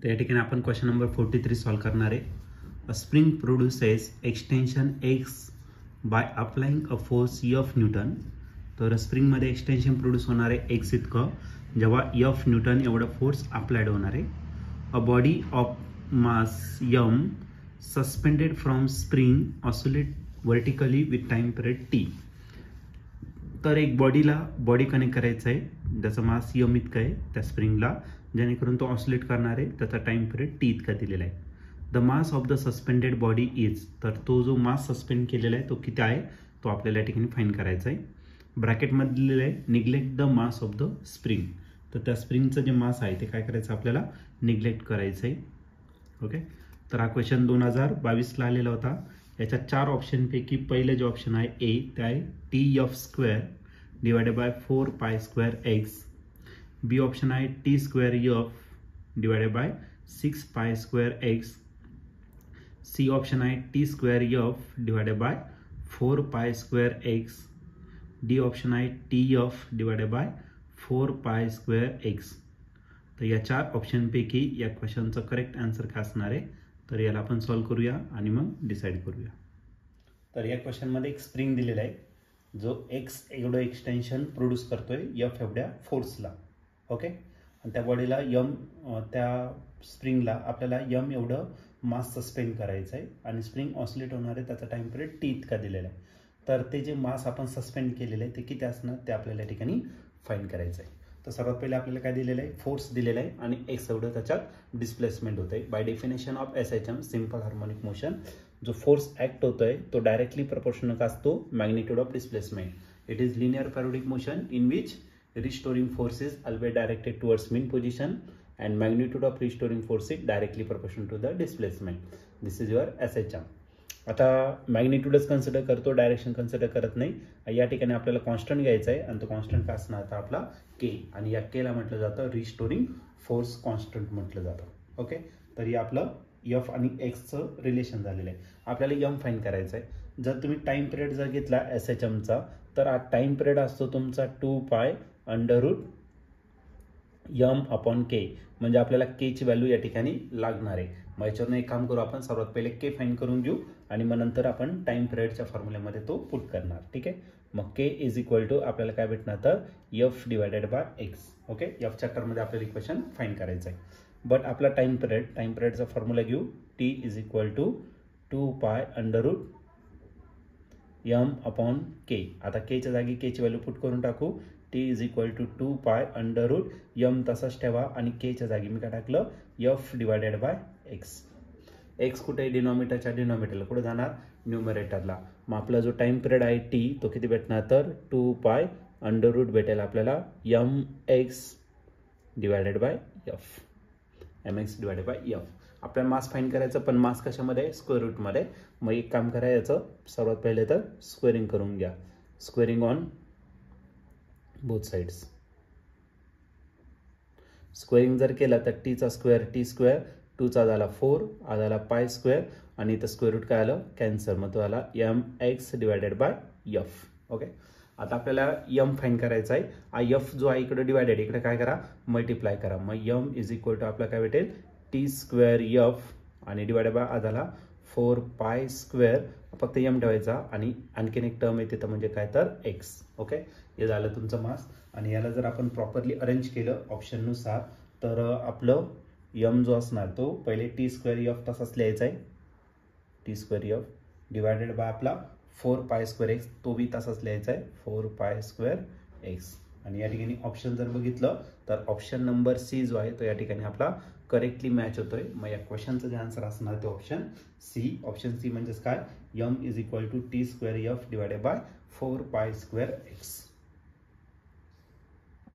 तर या ठिकाणी आपण क्वेश्चन नंबर 43 सॉल्व करणार आहे. A spring produces extension X by applying a force F newton. तर स्प्रिंगमध्ये एक्सटेन्शन प्रोड्यूस होणार आहे एक्स इतकं जेव्हा एफ न्यूटन एवढा फोर्स अप्लाइड होणार आहे. A body of mass M suspended from spring oscillate vertically with time period T. तर एक बॉडी कनेक्ट करायचं आहे ज्याचा मास एम इतका आहे त्या स्प्रिंगला, जेणेकरून तो ऑसिलेट करणार आहे. त्याचा टाइम पिरियड टी इतका दिलेला आहे. The mass of the suspended body is, तर तो जो मास सस्पेंड केलेला आहे तो किती आहे तो आपल्याला या ठिकाणी फाइंड करायचा आहे. ब्रॅकेटमध्ये दिलेलं आहे neglect the mass of the spring. तर त्या स्प्रिंगचं जे मास आहे ते काय करायचं आपल्याला निग्लेक्ट करायचं आहे. ओके, तर हा क्वेश्चन 2022ला आलेला होता. याच्या 4 ऑप्शनपैकी पहिले जे ऑप्शन आहे ए ते आहे T F square divided by 4 pi square x. B option आहे T square F divided by 6 pi square x. C option आहे T square F divided by 4 pi square x. D option आहे T F divided by 4 pi square x. तर या 4 ऑप्शनपैकी या क्वेश्चनचं correct answer काय असणार आहे तर याला आपण सॉल्व्ह करूया आणि मग डिसाईड करूया. तर या क्वेश्चनमध्ये एक स्प्रिंग दिलेला आहे जो एक्स एवढं एक्सटेन्शन प्रोड्यूस करतोय एफ एवढ्या फोर्सला. ओके, आणि त्या बॉडीला यम त्या स्प्रिंगला आपल्याला यम एवढं मास सस्पेंड करायचं आहे आणि स्प्रिंग ऑसिलेट होणार आहे. त्याचा टाइम पिरियड टी इतका दिलेला आहे. तर ते जे मास आपण सस्पेंड केलेलं आहे ते किती असणार ते आपल्याला या ठिकाणी फाइंड करायचं आहे. तर सर्वात पहिले आपल्याला काय दिलेलं आहे फोर्स दिलेला आहे आणि एक्स एवढं त्याच्यात डिस्प्लेसमेंट होत आहे. By definition of SHM simple harmonic motion जो फोर्स ऍक्ट होतोय तो डायरेक्टली प्रपोर्शनल असतो magnitude of displacement. It is linear periodic motion in which restoring force is always directed towards mean position and magnitude of restoring force is directly proportional to the displacement. This is your SHM. आता मॅग्निट्यूडच consider करतो, direction consider करत नाही. या ठिकाणी आपल्याला constant घ्यायचा आहे आणि तो कॉन्स्टंट काय असणार आता आपला के, आणि या केला म्हटलं जातं रिस्टोरिंग फोर्स कॉन्स्टंट म्हटलं जातं. ओके, तर हे आपलं एफ आणि एक्सचं रिलेशन झालेलं आहे. आपल्याला एम फाइंड करायचं आहे. जर तुम्ही टाइम पिरियड जर घेतला SHMचा तर हा टाइम पिरियड असतो तुमचा 2 pi under root m upon k, म्हणजे आपल्याला के ची व्हॅल्यू या ठिकाणी लागणार आहे. मग याच्यावरून एक काम करू आपण सर्वात पहिले के फाइंड करून घेऊ आणि मग नंतर आपण टाइम पिरियडच्या फॉर्म्युल्यामध्ये तो पुट करणार. ठीक आहे, मग के इज इक्वल टू आपल्याला काय भेटणार तर F divided by x. Okay, F चॅप्टरमध्ये आपल्याला इक्वेशन फाइंड करायचं आहे. बट आपला टाइम पिरियडचा फॉर्म्युला घेऊ. T is equal to 2 pi under root m upon k. आता केच्या जागी केची व्हॅल्यू पुट करून टाकू. T is equal to 2 pi under root M तसंच ठेवा आणि केच्या जागी मी काय टाकलं F divided by x. X कुठे डिनॉमिनेटरच्या डिनॉमिनेटरला कुठे जाणार न्यूमरेटरला. मग आपला जो टाइम पिरियड आहे टी तो किती भेटणार तर 2 पाय अंडर रूट भेटेल आपल्याला M X divided by F. M X divided by F. आपल्याला मास फाइंड करायचं, पण मास कशामध्ये स्क्वेअर रूटमध्ये. मग एक काम करायचं सर्वात पहिले तर स्क्वेअरिंग करून घ्या. Squaring on both sides. Squaring जर केला तर टीचा स्क्वेअर टी स्क्वेअर, 2चा झाला 4, हा झाला पाय स्क्वेअर आणि इथं स्क्वेअर रूट काय आलं कॅन्सर. मग तो आला M X divided by F. Okay, आता आपल्याला एम फाइंड करायचा आहे. हा एफ जो आहे इकडे डिवायडेड, इकडे काय करा मल्टिप्लाय करा. मग एम इज इक्वल टू आपल्याला काय भेटेल टी स्क्वेअर एफ आणि डिवायडेड बाय हा झाला 4 पाय स्क्वेअर. फक्त एम ठेवायचा आणि आणखीन एक टर्म येते तर म्हणजे काय तर एक्स. ओके, हे झालं तुमचं मास. आणि याला जर आपण प्रॉपरली अरेंज केलं ऑप्शननुसार तर आपलं यम जो असणार तो पहिले टी स्क्वेअर एफ तसाच लिहायचा आहे. T square F divided bye आपला 4 पाय स्क्वेअर एक्स तो बी तसाच लिहायचा आहे 4 पाय स्क्वेअर एक्स. आणि या ठिकाणी ऑप्शन जर बघितलं तर ऑप्शन नंबर सी जो आहे तो या ठिकाणी आपला करेक्टली मॅच होतोय. मग या क्वेश्चनचं जे आन्सर असणार ते ऑप्शन सी. ऑप्शन सी म्हणजेच काय M is equal to T square F divided by 4 pi square x.